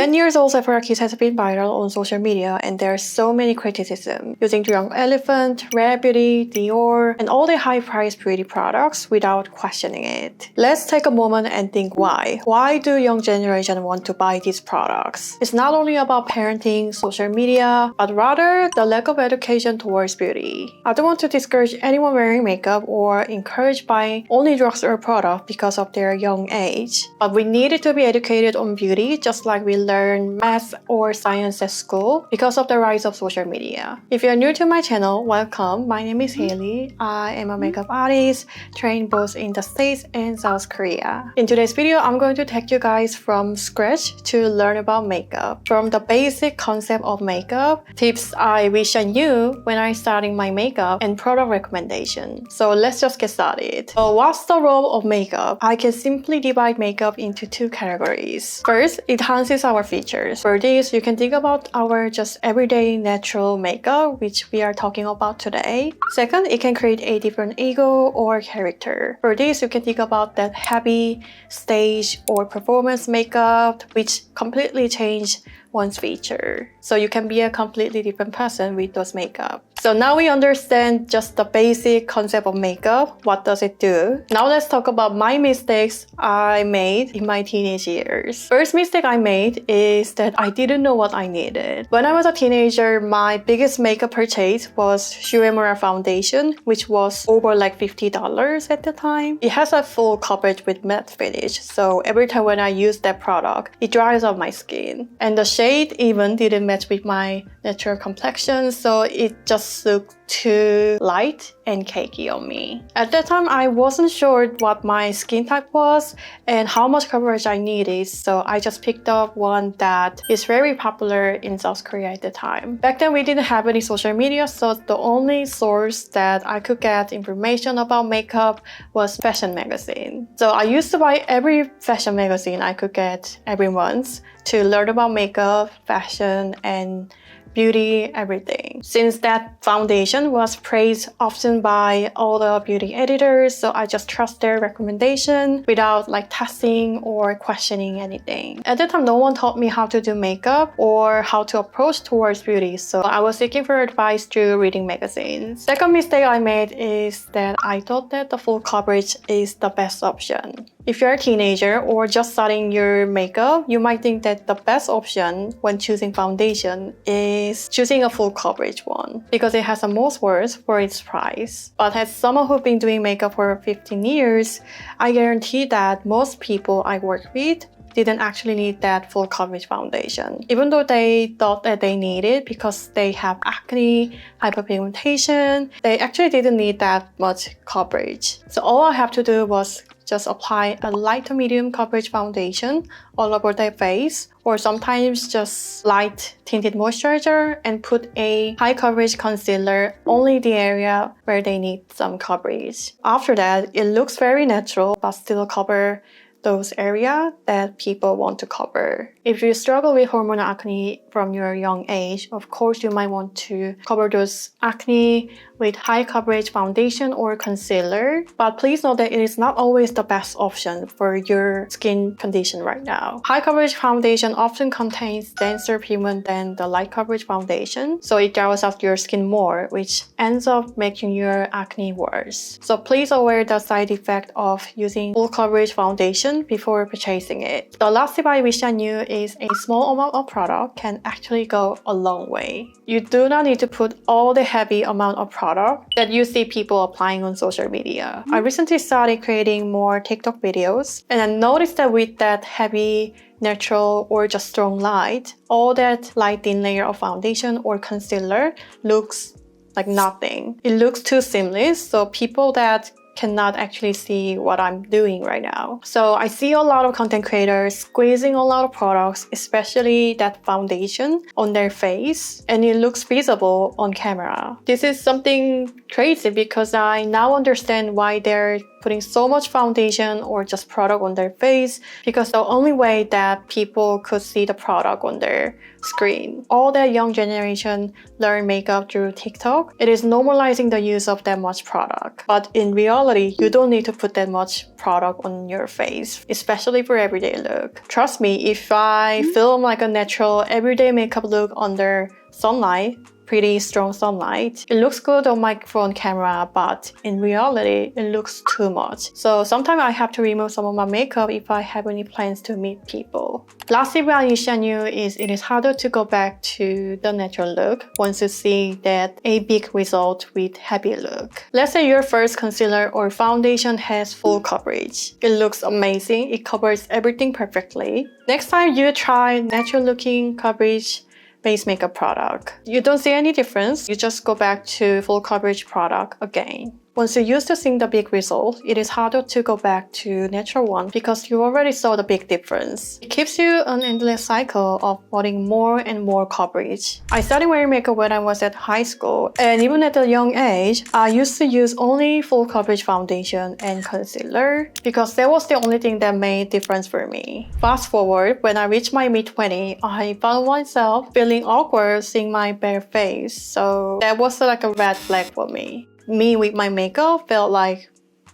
10 years old Sephora kit has been viral on social media, and there are so many criticism using Drunk Elephant, Rare Beauty, Dior, and all the high-priced beauty products without questioning it. Let's take a moment and think why. Why do young generation want to buy these products? It's not only about parenting, social media, but rather the lack of education towards beauty. I don't want to discourage anyone wearing makeup or encourage buying only drugstore products because of their young age. But we needed to be educated on beauty just like we learn math or science at school because of the rise of social media. If you're new to my channel, welcome. My name is Haley. I am a makeup artist trained both in the States and South Korea. In today's video, I'm going to take you guys from scratch to learn about makeup. From the basic concept of makeup, tips I wish I knew when I started my makeup, and product recommendation. So let's just get started. So what's the role of makeup? I can simply divide makeup into two categories. First, it enhances our features. For this, you can think about our just everyday natural makeup, which we are talking about today. Second, it can create a different ego or character. For this, you can think about that heavy stage or performance makeup, which completely change one's feature. So you can be a completely different person with those makeup. So now we understand just the basic concept of makeup. What does it do? Now let's talk about my mistakes I made in my teenage years. First mistake I made is that I didn't know what I needed. When I was a teenager, my biggest makeup purchase was Serum foundation, which was over like $50 at the time. It has a full coverage with matte finish, so every time when I use that product, it dries out my skin. And the shade even didn't match with my natural complexion, so it just looked too light and cakey on me. At that time, I wasn't sure what my skin type was and how much coverage I needed, so I just picked up one that is very popular in South Korea at the time. Back then, we didn't have any social media, so the only source that I could get information about makeup was fashion magazine. So I used to buy every fashion magazine I could get every month to learn about makeup, fashion, and beauty, everything. Since that foundation was praised often by all the beauty editors, so I just trust their recommendation without like testing or questioning anything. At the time, no one taught me how to do makeup or how to approach towards beauty, so I was seeking for advice through reading magazines. Second mistake I made is that I thought that the full coverage is the best option. If you're a teenager or just starting your makeup, you might think that the best option when choosing foundation is choosing a full coverage one because it has the most worth for its price. But as someone who's been doing makeup for 15 years, I guarantee that most people I work with didn't actually need that full coverage foundation. Even though they thought that they need it because they have acne, hyperpigmentation, they actually didn't need that much coverage. So all I have to do was just apply a light to medium coverage foundation all over their face, or sometimes just light tinted moisturizer and put a high coverage concealer only the area where they need some coverage. After that, it looks very natural but still cover those areas that people want to cover. If you struggle with hormonal acne from your young age, of course you might want to cover those acne with high coverage foundation or concealer, but please know that it is not always the best option for your skin condition right now. High coverage foundation often contains denser pigment than the light coverage foundation, so it dries out your skin more, which ends up making your acne worse. So please aware the side effect of using full coverage foundation before purchasing it. The last tip I wish I knew is a small amount of product can actually go a long way. You do not need to put all the heavy amount of product that you see people applying on social media. I recently started creating more TikTok videos, and I noticed that with that heavy, natural, or just strong light, all that light thin layer of foundation or concealer looks like nothing. It looks too seamless, so people that cannot actually see what I'm doing right now. So I see a lot of content creators squeezing a lot of products, especially that foundation, on their face, and it looks visible on camera. This is something crazy because I now understand why they're putting so much foundation or just product on their face, because the only way that people could see the product on their screen. All that young generation learn makeup through TikTok. It is normalizing the use of that much product. But in reality, you don't need to put that much product on your face, especially for everyday look. Trust me, if I film like a natural everyday makeup look under sunlight, pretty strong sunlight, it looks good on my phone camera, but in reality, it looks too much. So sometimes I have to remove some of my makeup if I have any plans to meet people. Last tip I share you is it is harder to go back to the natural look once you see that a big result with heavy look. Let's say your first concealer or foundation has full coverage. It looks amazing. It covers everything perfectly. Next time you try natural looking coverage base makeup product, you don't see any difference, you just go back to full coverage product again. Once you're used to seeing the big result, it is harder to go back to natural one because you already saw the big difference. It keeps you an endless cycle of wanting more and more coverage. I started wearing makeup when I was at high school, and even at a young age, I used to use only full coverage foundation and concealer because that was the only thing that made difference for me. Fast forward, when I reached my mid-20s, I found myself feeling awkward seeing my bare face, so that was like a red flag for me. Me with my makeup felt like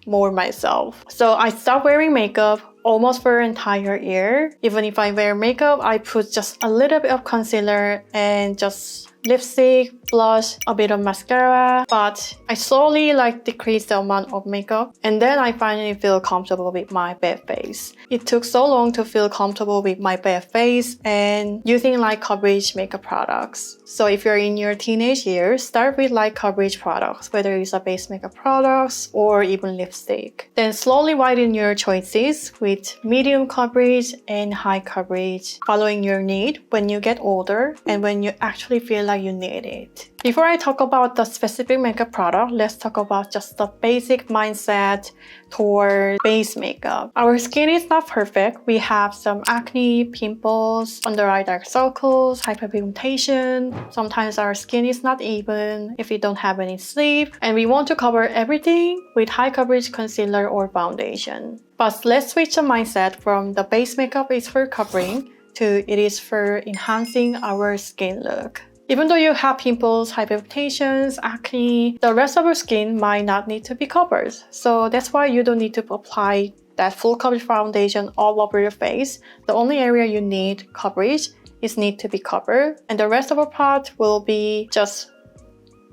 more myself. So I stopped wearing makeup almost for an entire year. Even if I wear makeup, I put just a little bit of concealer and just lipstick, blush, a bit of mascara, but I slowly decrease the amount of makeup, and then I finally feel comfortable with my bare face. It took so long to feel comfortable with my bare face and using light coverage makeup products. So if you're in your teenage years, start with light coverage products, whether it's a base makeup products or even lipstick. Then slowly widen your choices with medium coverage and high coverage, following your need when you get older and when you actually feel like you need it. Before I talk about the specific makeup product, let's talk about just the basic mindset toward base makeup. Our skin is not perfect. We have some acne, pimples, under eye dark circles, hyperpigmentation. Sometimes our skin is not even if we don't have any sleep, and we want to cover everything with high coverage concealer or foundation. But let's switch the mindset from the base makeup is for covering to it is for enhancing our skin look. Even though you have pimples, hyperpigmentations, acne, the rest of your skin might not need to be covered. So that's why you don't need to apply that full coverage foundation all over your face. The only area you need coverage is need to be covered, and the rest of the part will be just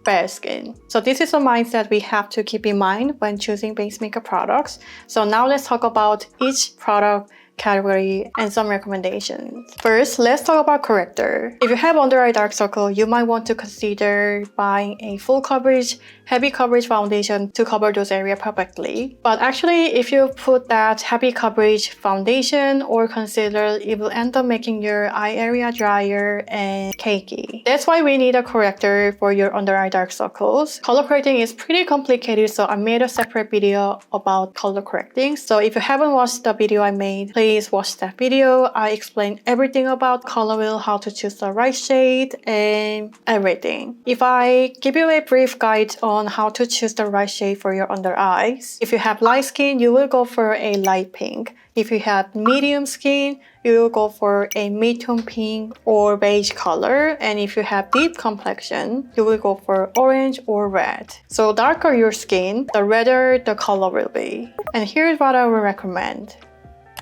bare skin. So this is a mindset we have to keep in mind when choosing base makeup products. So now let's talk about each product category and some recommendations. First, let's talk about corrector. If you have under eye dark circle, you might want to consider buying a full coverage, heavy coverage foundation to cover those areas perfectly. But actually, if you put that heavy coverage foundation or concealer, it will end up making your eye area drier and cakey. That's why we need a corrector for your under eye dark circles. Color correcting is pretty complicated, so I made a separate video about color correcting. So if you haven't watched the video I made, please watch that video. I explain everything about color wheel, how to choose the right shade, and everything. If I give you a brief guide on how to choose the right shade for your under eyes, if you have light skin, you will go for a light pink. If you have medium skin, you will go for a mid-tone pink or beige color. And if you have deep complexion, you will go for orange or red. So darker your skin, the redder the color will be. And here's what I will recommend.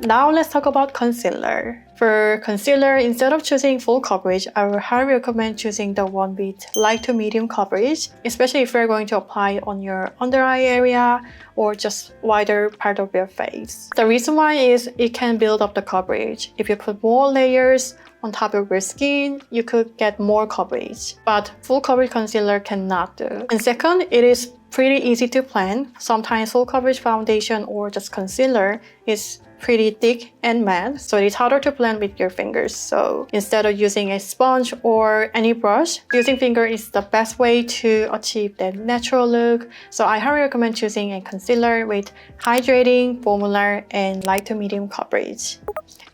Now let's talk about concealer. For concealer, instead of choosing full coverage, I would highly recommend choosing the one with light to medium coverage, especially if you're going to apply on your under eye area or just wider part of your face. The reason why is it can build up the coverage. If you put more layers on top of your skin, you could get more coverage, but full coverage concealer cannot do. And second, it is pretty easy to blend. Sometimes full coverage foundation or just concealer is pretty thick and matte, so it's harder to blend with your fingers. So instead of using a sponge or any brush, using finger is the best way to achieve that natural look. So I highly recommend choosing a concealer with hydrating formula and light to medium coverage.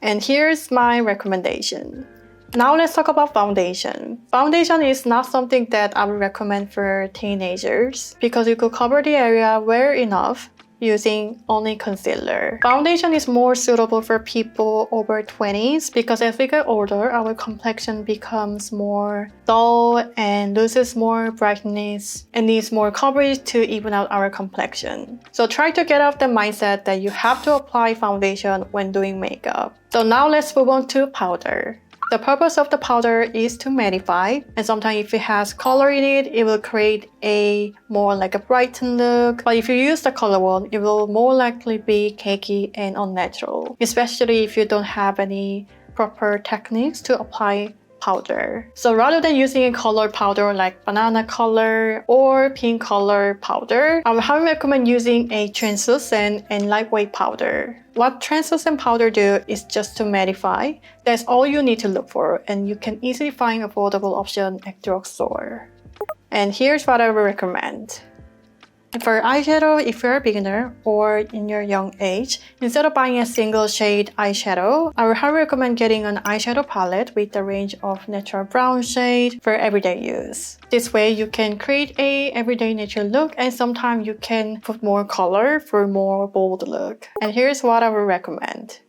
And here's my recommendation. Now let's talk about foundation. Foundation is not something that I would recommend for teenagers because you could cover the area well enough. using only concealer. Foundation is more suitable for people over 20s because as we get older, our complexion becomes more dull and loses more brightness and needs more coverage to even out our complexion. So try to get off the mindset that you have to apply foundation when doing makeup. So now let's move on to powder. The purpose of the powder is to mattify, and sometimes if it has color in it, it will create a more like a brightened look. But if you use the color one, it will more likely be cakey and unnatural, especially if you don't have any proper techniques to apply powder. So rather than using a color powder like banana color or pink color powder, I would highly recommend using a translucent and lightweight powder. What translucent powder do is just to mattify. That's all you need to look for, and you can easily find affordable option at drugstore. And here's what I would recommend. For eyeshadow, if you're a beginner or in your young age, instead of buying a single shade eyeshadow, I would highly recommend getting an eyeshadow palette with a range of natural brown shade for everyday use. This way you can create a everyday natural look, and sometimes you can put more color for more bold look. And here's what I would recommend.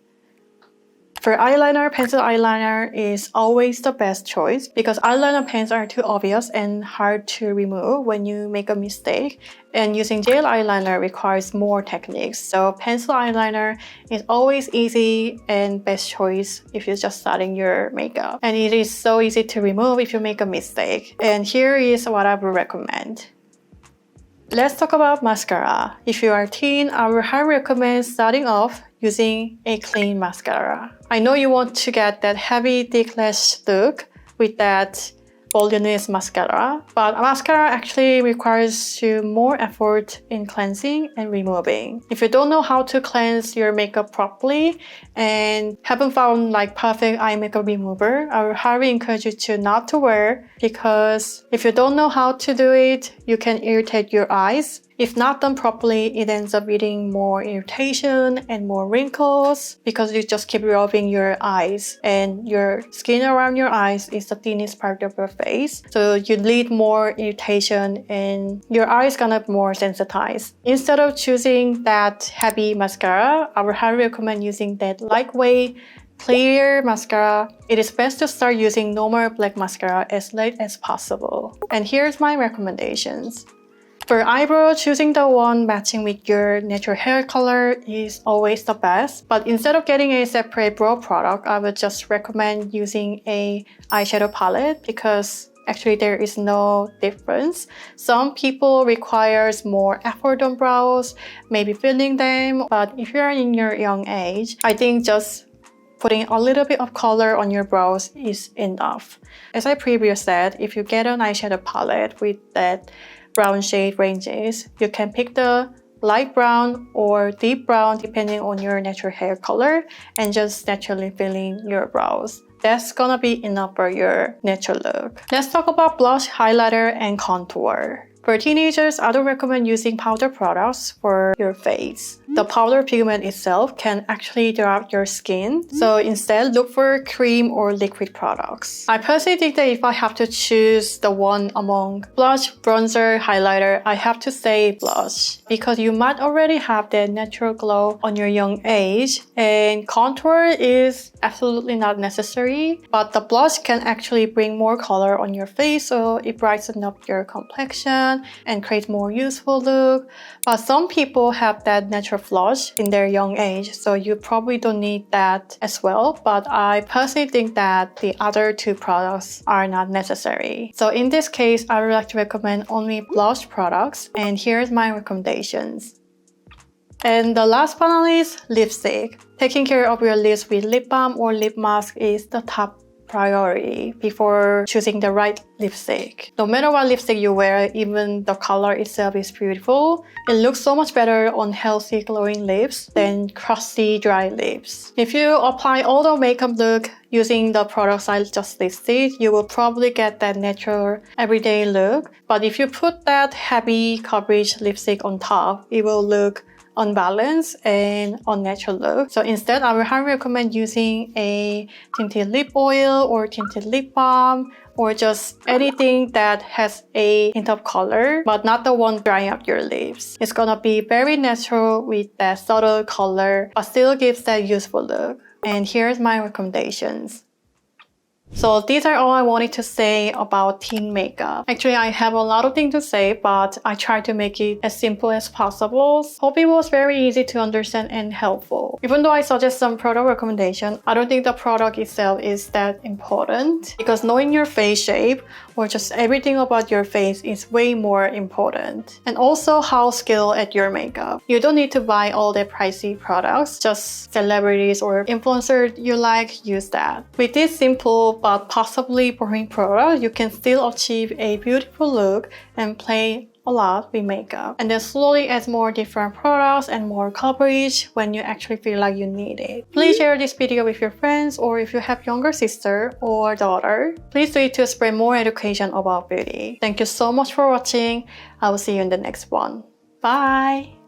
For eyeliner, pencil eyeliner is always the best choice because eyeliner pens are too obvious and hard to remove when you make a mistake, and using gel eyeliner requires more techniques. So pencil eyeliner is always easy and best choice if you're just starting your makeup. And it is so easy to remove if you make a mistake. And here is what I would recommend. Let's talk about mascara. If you are a teen, I would highly recommend starting off using a clean mascara. I know you want to get that heavy thick lash look with that voluminous mascara, but mascara actually requires you more effort in cleansing and removing. If you don't know how to cleanse your makeup properly and haven't found like perfect eye makeup remover, I would highly encourage you to not to wear, because if you don't know how to do it, you can irritate your eyes. If not done properly, it ends up leading more irritation and more wrinkles because you just keep rubbing your eyes, and your skin around your eyes is the thinnest part of your face. So you lead more irritation and your eyes gonna be more sensitized. Instead of choosing that heavy mascara, I would highly recommend using that lightweight, clear mascara. It is best to start using normal black mascara as late as possible. And here's my recommendations. For eyebrow, choosing the one matching with your natural hair color is always the best. But instead of getting a separate brow product, I would just recommend using a eyeshadow palette because actually there is no difference. Some people requires more effort on brows, maybe filling them. But if you're in your young age, I think just putting a little bit of color on your brows is enough. As I previously said, if you get an eyeshadow palette with that brown shade ranges, you can pick the light brown or deep brown depending on your natural hair color and just naturally filling your brows. That's gonna be enough for your natural look. Let's talk about blush, highlighter, and contour. For teenagers, I don't recommend using powder products for your face. The powder pigment itself can actually dry out your skin, so instead look for cream or liquid products. I personally think that if I have to choose the one among blush, bronzer, highlighter, I have to say blush, because you might already have that natural glow on your young age, and contour is absolutely not necessary, but the blush can actually bring more color on your face, so it brightens up your complexion and create more useful look. But some people have that natural flush in their young age, so you probably don't need that as well. But I personally think that the other two products are not necessary. So in this case, I would like to recommend only blush products, and here's my recommendations. And the last but not least, lipstick. Taking care of your lips with lip balm or lip mask is the top priority before choosing the right lipstick. No matter what lipstick you wear, even the color itself is beautiful. It looks so much better on healthy glowing lips than crusty dry lips. If you apply all the makeup look using the products I just listed, you will probably get that natural everyday look. But if you put that heavy coverage lipstick on top, it will look unbalanced and unnatural look. So instead, I would highly recommend using a tinted lip oil or tinted lip balm, or just anything that has a hint of color, but not the one drying up your lips. It's gonna be very natural with that subtle color, but still gives that youthful look. And here's my recommendations. So these are all I wanted to say about teen makeup. Actually, I have a lot of things to say, but I tried to make it as simple as possible. Hope it was very easy to understand and helpful. Even though I suggest some product recommendation, I don't think the product itself is that important, because knowing your face shape or just everything about your face is way more important. And also how skilled at your makeup. You don't need to buy all the pricey products, just celebrities or influencers you like, use that. With this simple but possibly boring product, you can still achieve a beautiful look and play a lot with makeup, and then slowly add more different products and more coverage when you actually feel like you need it. Please share this video with your friends, or if you have younger sister or daughter, please do it to spread more education about beauty. Thank you so much for watching. I will see you in the next one. Bye!